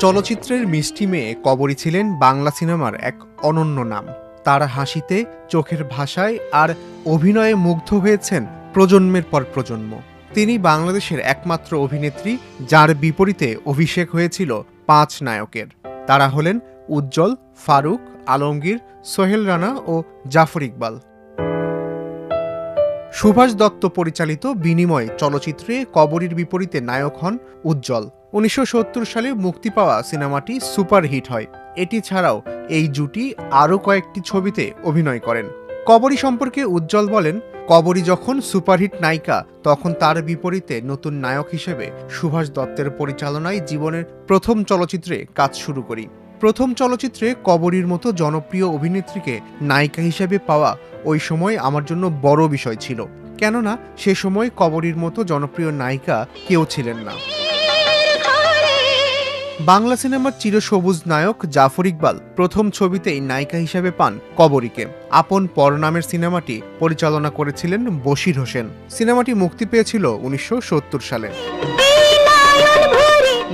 চলচ্চিত্রের মিষ্টি মেয়ে কবরী ছিলেন বাংলা সিনেমার এক অনন্য নাম। তার হাসিতে, চোখের ভাষায় আর অভিনয়ে মুগ্ধ হয়েছেন প্রজন্মের পর প্রজন্ম। তিনি বাংলাদেশের একমাত্র অভিনেত্রী যার বিপরীতে অভিষেক হয়েছিল 5 নায়কের। তারা হলেন উজ্জ্বল, ফারুক, আলমগীর, সোহেল রানা ও জাফর ইকবাল। সুভাষ দত্ত পরিচালিত বিনিময় চলচ্চিত্রে কবরীর বিপরীতে নায়ক হন উজ্জ্বল। 1970 সালে মুক্তি পাওয়া সিনেমাটি সুপারহিট হয়। এটি ছাড়াও এই জুটি আরও কয়েকটি ছবিতে অভিনয় করেন। কবরী সম্পর্কে উজ্জ্বল বলেন, কবরী যখন সুপারহিট নায়িকা তখন তার বিপরীতে নতুন নায়ক হিসেবে সুভাষ দত্তের পরিচালনায় জীবনের প্রথম চলচ্চিত্রে কাজ শুরু করি। প্রথম চলচ্চিত্রে কবরীর মতো জনপ্রিয় অভিনেত্রীকে নায়িকা হিসেবে পাওয়া ওই সময় আমার জন্য বড় বিষয় ছিল, কেননা সে সময় কবরীর মতো জনপ্রিয় নায়িকা কেউ ছিলেন না। বাংলা সিনেমার চিরসবুজ নায়ক জাফর ইকবাল প্রথম ছবিতেই নায়িকা হিসেবে পান কবরীকে। আপন পর নামের সিনেমাটি পরিচালনা করেছিলেন বশির হোসেন। সিনেমাটি মুক্তি পেয়েছিল 1970 সালে।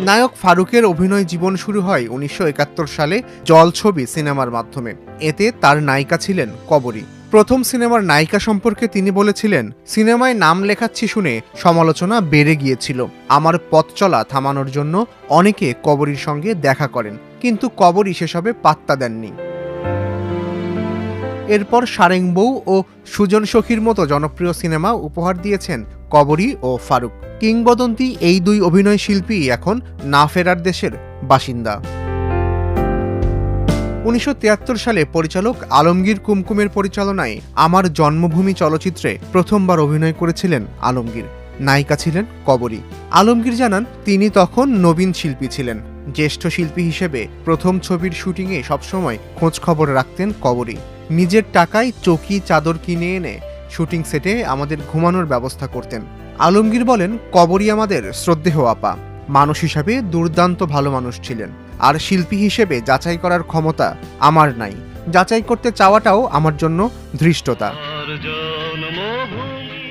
নায়ক ফারুকের অভিনয় জীবন শুরু হয় 1971 সালে জল ছবি সিনেমার মাধ্যমে। এতে তার নায়িকা ছিলেন কবরী। প্রথম সিনেমার নায়িকা সম্পর্কে তিনি বলেছিলেন, সিনেমায় নাম লেখাচ্ছি শুনে সমালোচনা বেড়ে গিয়েছিল। আমার পথ চলা থামানোর জন্য অনেকে কবরীর সঙ্গে দেখা করেন, কিন্তু কবরী সেসবে পাত্তা দেননি। এরপর সারেং বউ ও সুজন সখীর মতো জনপ্রিয় সিনেমা উপহার দিয়েছেন কবরী ও ফারুক। কিংবদন্তি এই দুই অভিনয় শিল্পী এখন না ফেরার দেশের বাসিন্দা। 1973 সালে পরিচালক আলমগীর কুমকুমের পরিচালনায় আমার জন্মভূমি চলচ্চিত্রে প্রথমবার অভিনয় করেছিলেন আলমগীর। নায়িকা ছিলেন কবরী। আলমগীর জানান, তিনি তখন নবীন শিল্পী ছিলেন। জ্যেষ্ঠ শিল্পী হিসেবে প্রথম ছবির শুটিংয়ে সবসময় খোঁজ খবর রাখতেন কবরী। নিজের টাকায় চৌকি চাদর কিনে এনে শুটিং সেটে আমাদের ঘুমানোর ব্যবস্থা করতেন। আলমগীর বলেন, কবরী আমাদের শ্রদ্ধেয় আপা। মানুষ হিসাবে দুর্দান্ত ভালো মানুষ ছিলেন, আর শিল্পী হিসেবে যাচাই করার ক্ষমতা আমার নাই। যাচাই করতে চাওয়াটাও আমার জন্য ধৃষ্টতা।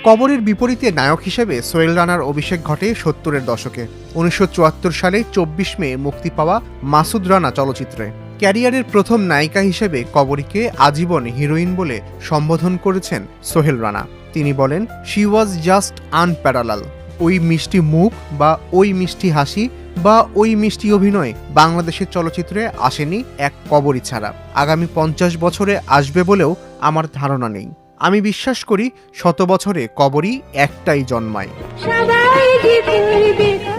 কবরীর বিপরীতে নায়ক হিসেবে সোহেল রানার অভিষেক ঘটে 70-এর দশকে। 1974 সালে 24 মে মুক্তি পাওয়া মাসুদ রানা চলচ্চিত্রে। ক্যারিয়ারের প্রথম নায়িকা হিসেবে কবরীকে আজীবন হিরোইন বলে সম্বোধন করেছেন সোহেল রানা। তিনি বলেন, শি ওয়াজ জাস্ট আনপ্যারালাল। ওই মিষ্টি মুখ বা ওই মিষ্টি হাসি বা ওই মিষ্টি অভিনয় বাংলাদেশের চলচ্চিত্রে আসেনি এক কবরী ছাড়া। আগামী 50 বছরে আসবে বলেও আমার ধারণা নেই। আমি বিশ্বাস করি 100 বছরে কবরী একটাই জন্মায়।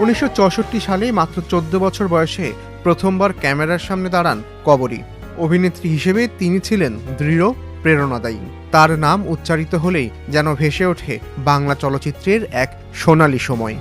1964 সালে মাত্র 14 বছর বয়সে প্রথমবার ক্যামেরার সামনে দাঁড়ান কবরী। অভিনেত্রী হিসেবে তিনি ছিলেন দৃঢ়, প্রেরণাদায়ী। তার নাম উচ্চারিত হলেই যেন ভেসে ওঠে বাংলা চলচ্চিত্রের এক সোনালী সময়।